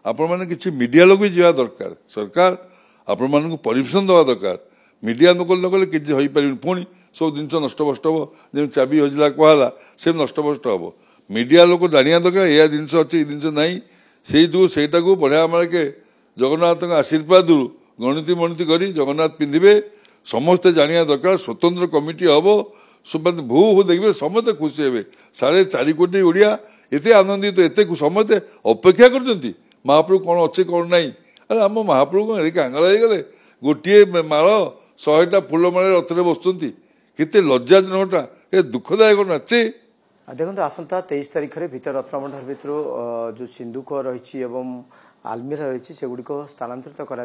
आपण मैंने किसी मीडिया लोग भी जावा दरकार सरकार आपण मानक परमिशन दवा दरकार मीडिया नकले किसी हो पार पुणी सब जिन नष्टभ्रष्ट हम जमी चाबी हजला कहला से नष्टभ्रष्ट हम मीडिया लोग जाना दरकार यह जिन अच्छे ये जिन ना से जो सेटा को बढ़िया आम के जगन्नाथ आशीर्वाद गणति मणति कर जगन्नाथ पिंधे समस्ते जाना दरकार स्वतंत्र कमिटी हम सब भू भू देखिए समस्ते खुशी हे 4.5 कोटी ओडिया एत आनंदित एत समस्ते अपेक्षा कर महाप्रभु कौन अच्छे कौन ना अरे आम महाप्रभु कौन कांगाल गले गोटे माल 100टा फुलमाल रथ में बसुँच केते लज्जाजनकटा ये दुखदायक नाचे देखो आसंता 23 तारीख में भितर रत्नभंडार भितर जो सिंधुक रही आलमीरा रही से गुड़िक स्थानांतरित कर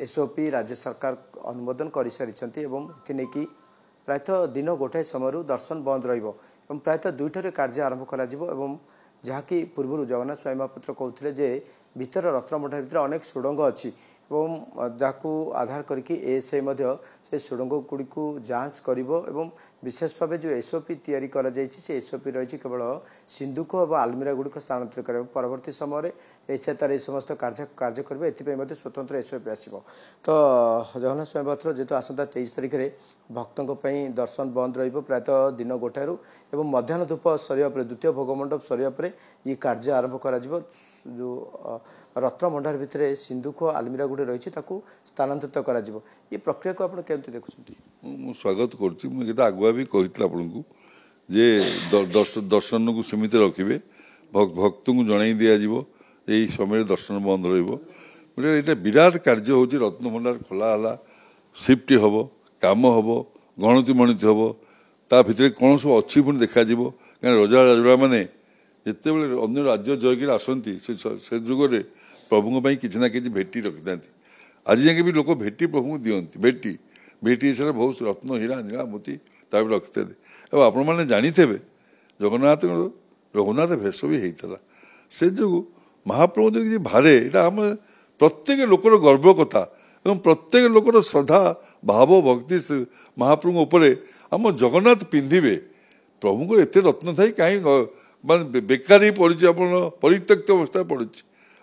एसओपी राज्य सरकार अनुमोदन कर सारी प्रायतः दिन गोटाए समय दर्शन बंद प्रायतः 2 कार्य आरंभ कर जहाँकि पूर्व जगन्नाथ स्वामी महापात्र कहते जे भितर रत्नभंडार भितर अनेक सुड़ंग अच्छी जहाँ आधार करके एएसआई से सुड़ंग गुड़ी को जांच कर विशेष भाव जो एसओपी तैयारी कर एसओपी रही केवल सिंधुक और आलमीरा गुड़िक स्थानांतरित कर परवर्ती समय एएसआई तार समस्त कार्य करेंगे एथि स्वतंत्र एसओपी आसो तो जगन्नाथ स्वामी पात्र जेहतु आसंता 23 तारीख में भक्तों दर्शन बंद प्रायतः दिन गोटाए मध्याह्न धूप सरिया द्वितीय भोगमंडप सरिया ये कार्य आरंभ कर जो रत्नभंडार भितर सिंधुक आलमीरा गुड़ी रही स्थानांतरित कर प्रक्रिया को आप केमती देखुं स्वागत कर आगुआ भी कही आपको जे दर्शन को सीमित रखिए भक्त को जन दिज्व यही समय दर्शन बंद रहा विराट कार्य हूँ रत्नभंडार खोला शिफ्ट हम कम हम गणति मणति हम ता भितर कौन सब अच्छी पुणी देखा कहीं रजा राजुड़ा मैंने जिते बड़े अन्य राज्य जयकर आसती से जुगे प्रभु किसी ना कि भेटी रखी था आज जाके भी लोग भेटी प्रभु को दिखती भेटी भेटी हिसाब से बहुत रत्न हीरा नीला मोती ताकि रखी थे आपण मैंने जानी थे जगन्नाथ रघुनाथ भेष भी होता से जो महाप्रभु जो भारे यहाँ आम प्रत्येक लोकर गर्व कथा एवं प्रत्येक लोकर श्रद्धा भाव भक्ति महाप्रभु उपरे आम जगन्नाथ पिंधे प्रभु को एत रत्न थी कहीं मान बेकार ही पड़ी परित्यक्त अवस्था पड़ी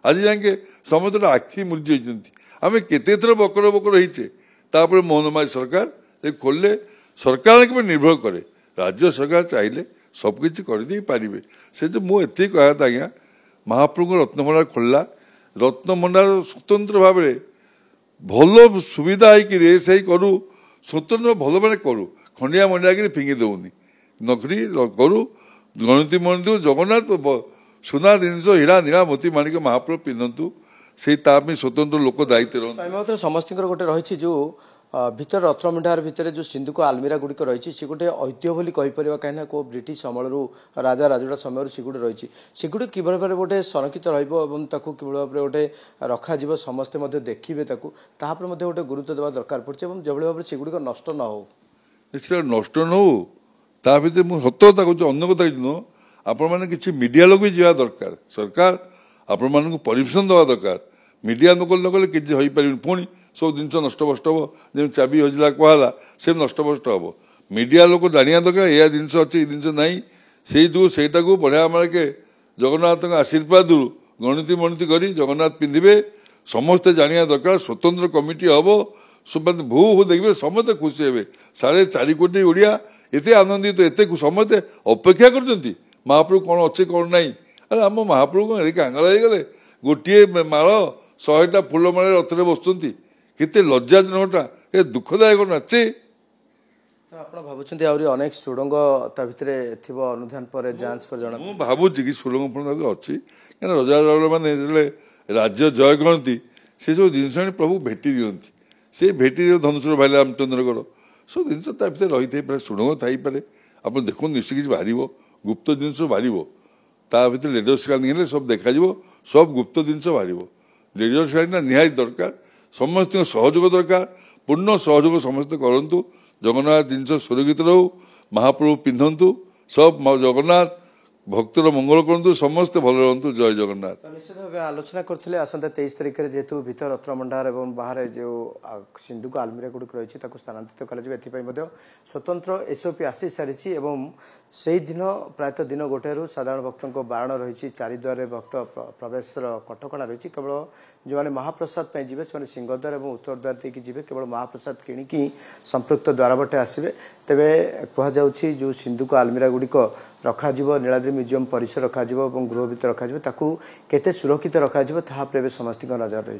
आज जाके समस्त आखि मुर्जी होती आम केते थर बकर बकर होचे मोहनमाई सरकार खोलले सरकार के निर्भर करे राज्य सरकार चाहिए सबकि करदे पारे से जो मुझे कहता आज्ञा महाप्रभु रत्नभंडार खोलला रत्नभंडार स्वतंत्र भाव भल सुविधा है करू स्वतंत्र भल मैंने करू खंडिया मंडिया कि फिंगी दौनी नकरी करू गणति मणि जगन्नाथ सुना जिनस हीरा नीला मोती माणिक महाप्रभु पिंधतु से स्वतंत्र लोक दायित्व समस्त गोटे रही जो भितर रत्नभंडार भितर जो सिंधुक आलमीरा गुड़िक रही है गोटे ऐतिह्य बोली कहीपर कहीं को ब्रिटिश अमल राजा राजुड़ा समय सेगुड़ी रही सेगुड़ी कि भाव गोटे संरक्षित रही गोटे रखा समस्ते देखिए गोटे गुरुत्व देवा दरकार पड़े जो भाव सेगुड़ी नष्ट न हो नष्ट न हो ता भर मुझे सत कथा कहूँ अन्य कथा नुह आपण मैंने किसी मीडिया लोग भी जावा दरकार सरकार आपण मानक परमिशन दवा दरकार मीडिया नकले किसी हो पार पुणी सब जिन नष्टभ्रष्ट हम जमी चाबी हजला कहला से नष्टभ्रष्ट हम मीडिया लोग जाना दरकार यह जिन अच्छे ये जिन ना से जो सेटा को बढ़िया आम के जगन्नाथ आशीर्वाद गणति मणति कर जगन्नाथ पिंधे समस्ते जाना दरकार स्वतंत्र कमिटी हम सब भू भू देखिए समस्ते खुशी हे 4.5 कोटी ओडिया एत आनंदित एत समस्ते अपेक्षा कर महाप्रभु कौन अच्छे कौन ना अरे आम महाप्रभु कौन कांगाल गले गोटे माल 100टा फुलमाल रथ में बसुँच केते लज्जाजनकटा ये दुखदायक नाचे आप भावुं अनेक सुड़ंग भितर अनुधान पर जांच पर जना मुझे भावुँ कि सुड़ंग फुड़ंग अच्छी कहीं रजा मैंने राज्य जय करती से सब जिन प्रभु भेटी दिखती से भेटी धनुषर भाई रामचंद्रकर सब जिन रही थे सुड़ंग थी आप देखो निश्चित किसी बाहर गुप्त जिनस बाहर ता भर लेडर स्कानिंग सब देखा सब गुप्त जिनस बाहर लेडर स्कानिंग निहाय दरकार समस्त सहयोग दरकार पूर्ण सहयोग समस्ते करूँ जगन्नाथ जिनस सुरक्षित रो महाप्रभु पिंधतु सब जगन्नाथ भक्तर मंगल करतु समस्ते भल रहतु जय जगन्नाथ। तो निश्चित भाव आलोचना करते आसंता 23 तारिख में जेहेतु भीतर रत्नभंडार और बाहर जो सिंधुक आलमीरा गुड़िक रही स्थानांतरित कर स्वतंत्र एसओपी आसी सारी से दिन प्रायतः दिन गोटे साधारण भक्तों बारण रही चारिद्वार भक्त प्रवेश कटकणा रही केवल जो मैंने महाप्रसाद जी से सिंहद्वार और उत्तर द्वार देकी जी केवल महाप्रसाद किणिकी संपृक्त द्वार बटे आसवे तेरे कहुच्छी जो सिंधुक आलमीरा गुड़िक रखा नीलाद्रि म्यूजियम परिसर रखा गृह भितर रखा केते सुरक्षित रखा समस्त नजर रही।